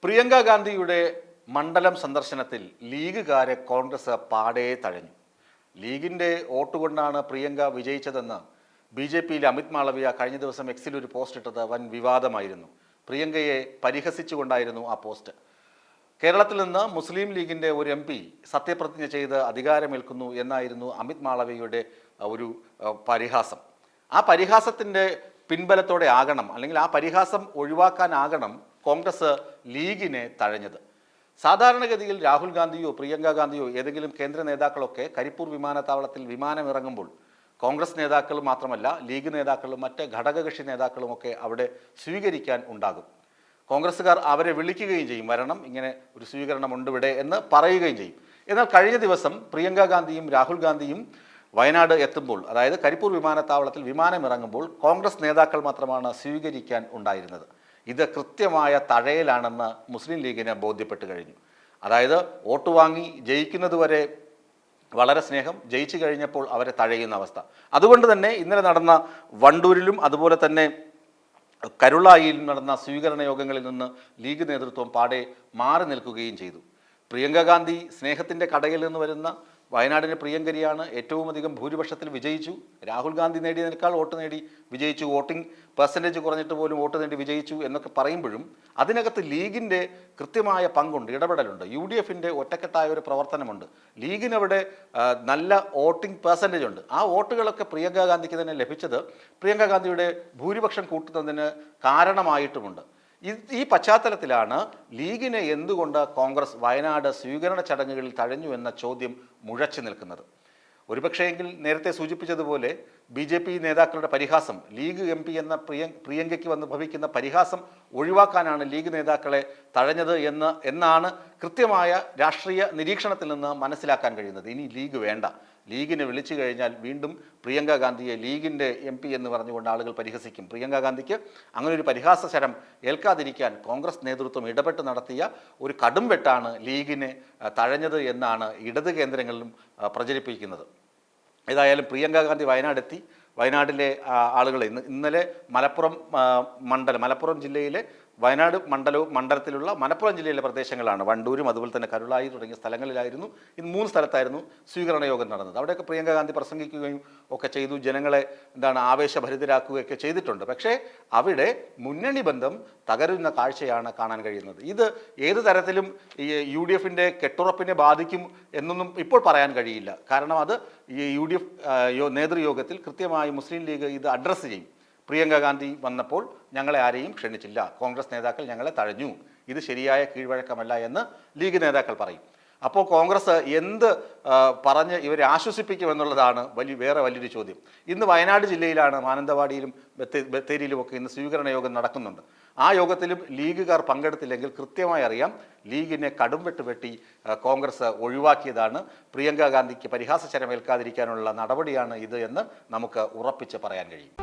പ്രിയങ്ക ഗാന്ധിയുടെ മണ്ഡലം സന്ദർശനത്തിൽ ലീഗുകാരെ കോൺഗ്രസ് പാടെ തഴഞ്ഞു. ലീഗിൻ്റെ വോട്ട് കൊണ്ടാണ് പ്രിയങ്ക വിജയിച്ചതെന്ന് BJPയിലെ അമിത് മാളവിയ കഴിഞ്ഞ ദിവസം എക്സിൽ ഒരു പോസ്റ്റ് ഇട്ടത് വൻ വിവാദമായിരുന്നു. പ്രിയങ്കയെ പരിഹസിച്ചുകൊണ്ടായിരുന്നു ആ പോസ്റ്റ്. കേരളത്തിൽ നിന്ന് മുസ്ലിം ലീഗിൻ്റെ ഒരു MP സത്യപ്രതിജ്ഞ ചെയ്ത് അധികാരമേൽക്കുന്നു എന്നായിരുന്നു അമിത് മാളവിയയുടെ ഒരു പരിഹാസം. ആ പരിഹാസത്തിൻ്റെ പിൻബലത്തോടെ ആകണം, അല്ലെങ്കിൽ ആ പരിഹാസം ഒഴിവാക്കാനാകണം കോൺഗ്രസ് ലീഗിനെ തഴഞ്ഞത്. സാധാരണഗതിയിൽ രാഹുൽ ഗാന്ധിയോ പ്രിയങ്ക ഗാന്ധിയോ ഏതെങ്കിലും കേന്ദ്ര നേതാക്കളൊക്കെ കരിപ്പൂർ വിമാനത്താവളത്തിൽ വിമാനമിറങ്ങുമ്പോൾ കോൺഗ്രസ് നേതാക്കൾ മാത്രമല്ല ലീഗ് നേതാക്കളും മറ്റ് ഘടകകക്ഷി നേതാക്കളുമൊക്കെ അവിടെ സ്വീകരിക്കാൻ ഉണ്ടാകും. കോൺഗ്രസ്സുകാർ അവരെ വിളിക്കുകയും ചെയ്യും, വരണം, ഇങ്ങനെ ഒരു സ്വീകരണമുണ്ട് ഇവിടെ എന്ന് പറയുകയും ചെയ്യും. എന്നാൽ കഴിഞ്ഞ ദിവസം പ്രിയങ്ക ഗാന്ധിയും രാഹുൽ ഗാന്ധിയും വയനാട് എത്തുമ്പോൾ, അതായത് കരിപ്പൂർ വിമാനത്താവളത്തിൽ വിമാനമിറങ്ങുമ്പോൾ കോൺഗ്രസ് നേതാക്കൾ മാത്രമാണ് സ്വീകരിക്കാൻ ഉണ്ടായിരുന്നത്. ഇത് കൃത്യമായ തഴയലാണെന്ന് മുസ്ലിം ലീഗിന് ബോധ്യപ്പെട്ട് കഴിഞ്ഞു. അതായത് വോട്ട് വാങ്ങി ജയിക്കുന്നതുവരെ വളരെ സ്നേഹം, ജയിച്ചു കഴിഞ്ഞപ്പോൾ അവരെ തഴയുന്ന അവസ്ഥ. അതുകൊണ്ട് തന്നെ ഇന്നലെ നടന്ന വണ്ടൂരിലും അതുപോലെ തന്നെ കരുളായിലും നടന്ന സ്വീകരണ യോഗങ്ങളിൽ നിന്ന് ലീഗ് നേതൃത്വം പാടെ മാറി നിൽക്കുകയും ചെയ്തു. പ്രിയങ്ക ഗാന്ധി സ്നേഹത്തിൻ്റെ കടയിൽ നിന്ന് വരുന്ന വയനാടിന് പ്രിയങ്കരിയാണ്, ഏറ്റവും അധികം ഭൂരിപക്ഷത്തിൽ വിജയിച്ചു. രാഹുൽ ഗാന്ധി നേടിയതിനേക്കാൾ വോട്ട് നേടി വിജയിച്ചു, വോട്ടിംഗ് പെർസെൻറ്റേജ് കുറഞ്ഞിട്ട് പോലും വോട്ട് നേടി വിജയിച്ചു എന്നൊക്കെ പറയുമ്പോഴും അതിനകത്ത് ലീഗിൻ്റെ കൃത്യമായ പങ്കുണ്ട്, ഇടപെടലുണ്ട്. UDFൻ്റെ ഒറ്റക്കെട്ടായ ഒരു പ്രവർത്തനമുണ്ട്. ലീഗിനവിടെ നല്ല വോട്ടിംഗ് പെർസെൻറ്റേജ് ഉണ്ട്. ആ വോട്ടുകളൊക്കെ പ്രിയങ്ക ഗാന്ധിക്ക് തന്നെ ലഭിച്ചത് പ്രിയങ്ക ഗാന്ധിയുടെ ഭൂരിപക്ഷം കൂട്ടുന്നതിന് കാരണമായിട്ടുമുണ്ട്. ഈ പശ്ചാത്തലത്തിലാണ് ലീഗിനെ എന്തുകൊണ്ട് കോൺഗ്രസ് വയനാട് സ്വീകരണ ചടങ്ങുകളിൽ തഴഞ്ഞു എന്ന ചോദ്യം മുഴച്ചു നിൽക്കുന്നത്. ഒരുപക്ഷെയെങ്കിൽ നേരത്തെ സൂചിപ്പിച്ചതുപോലെ BJP നേതാക്കളുടെ പരിഹാസം, ലീഗ് MP എന്ന പ്രിയങ്കയ്ക്ക് വന്ന് ഭവിക്കുന്ന പരിഹാസം ഒഴിവാക്കാനാണ് ലീഗ് നേതാക്കളെ തഴഞ്ഞത് എന്നാണ് കൃത്യമായ രാഷ്ട്രീയ നിരീക്ഷണത്തിൽ നിന്ന് മനസ്സിലാക്കാൻ കഴിയുന്നത്. ഇനി ലീഗ് വേണ്ട, ലീഗിനെ വിളിച്ചു കഴിഞ്ഞാൽ വീണ്ടും പ്രിയങ്ക ഗാന്ധിയെ ലീഗിൻ്റെ MP എന്ന് പറഞ്ഞുകൊണ്ട് ആളുകൾ പരിഹസിക്കും. പ്രിയങ്ക ഗാന്ധിക്ക് അങ്ങനെ ഒരു പരിഹാസ ശരം ഏൽക്കാതിരിക്കാൻ കോൺഗ്രസ് നേതൃത്വം ഇടപെട്ട് നടത്തിയ ഒരു കടും വെട്ടാണ് ലീഗിനെ തഴഞ്ഞത് എന്നാണ് ഇടത് കേന്ദ്രങ്ങളിലും പ്രചരിപ്പിക്കുന്നത്. ഏതായാലും പ്രിയങ്ക ഗാന്ധി വയനാടെത്തി. വയനാട്ടിലെ ആളുകളെ ഇന്നലെ മലപ്പുറം ജില്ലയിലെ വയനാട് മണ്ഡലത്തിലുള്ള മലപ്പുറം ജില്ലയിലെ പ്രദേശങ്ങളാണ് വണ്ടൂരും അതുപോലെ തന്നെ കരുളായി തുടങ്ങിയ സ്ഥലങ്ങളിലായിരുന്നു. ഇന്ന് 3 സ്ഥലത്തായിരുന്നു സ്വീകരണ യോഗം നടന്നത്. അവിടെയൊക്കെ പ്രിയങ്ക ഗാന്ധി പ്രസംഗിക്കുകയും ഒക്കെ ചെയ്തു, ജനങ്ങളെ ആവേശഭരിതരാക്കുകയൊക്കെ ചെയ്തിട്ടുണ്ട്. പക്ഷേ അവിടെ മുന്നണി ബന്ധം തകരുന്ന കാഴ്ചയാണ് കാണാൻ കഴിയുന്നത്. ഇത് ഏത് തരത്തിലും ഈ UDFൻ്റെ കെട്ടുറപ്പിനെ ബാധിക്കും എന്നൊന്നും ഇപ്പോൾ പറയാൻ കഴിയില്ല. കാരണം അത് ഈ UDF നേതൃയോഗത്തിൽ കൃത്യമായി മുസ്ലിം ലീഗ് ഇത് അഡ്രസ്സ് ചെയ്യും. പ്രിയങ്ക ഗാന്ധി വന്നപ്പോൾ ഞങ്ങളെ ആരെയും ക്ഷണിച്ചില്ല, കോൺഗ്രസ് നേതാക്കൾ ഞങ്ങളെ തഴഞ്ഞു, ഇത് ശരിയായ കീഴ്വഴക്കമല്ല എന്ന് ലീഗ് നേതാക്കൾ പറയും. അപ്പോൾ കോൺഗ്രസ് എന്ത് പറഞ്ഞ് ഇവരെ ആശ്വസിപ്പിക്കുമെന്നുള്ളതാണ് വേറെ വലിയൊരു ചോദ്യം. ഇന്ന് വയനാട് ജില്ലയിലാണ് മാനന്തവാടിയിലും ബത്തേരിയിലുമൊക്കെ ഇന്ന് സ്വീകരണ യോഗം നടക്കുന്നുണ്ട്. ആ യോഗത്തിലും ലീഗുകാർ പങ്കെടുത്തില്ലെങ്കിൽ കൃത്യമായി അറിയാം ലീഗിനെ വെട്ടി കോൺഗ്രസ് ഒഴിവാക്കിയതാണ്. പ്രിയങ്ക ഗാന്ധിക്ക് പരിഹാസ ശരമേൽക്കാതിരിക്കാനുള്ള നടപടിയാണ് ഇത് എന്ന് നമുക്ക് ഉറപ്പിച്ച് പറയാൻ കഴിയും.